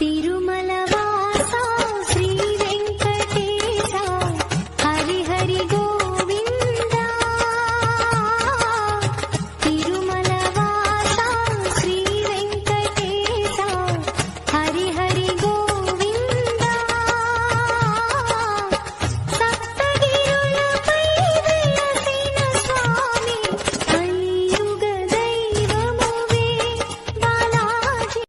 తిరుమల వాస శ్రీ వెంకటేశ హరి హరి గోవింద. తిరుమల వాస శ్రీ వెంకటేశ హరి హరి గోవింద. సప్తగిరులపై వెలసిన స్వామి కలియుగ దైవమువే బాలాజీ.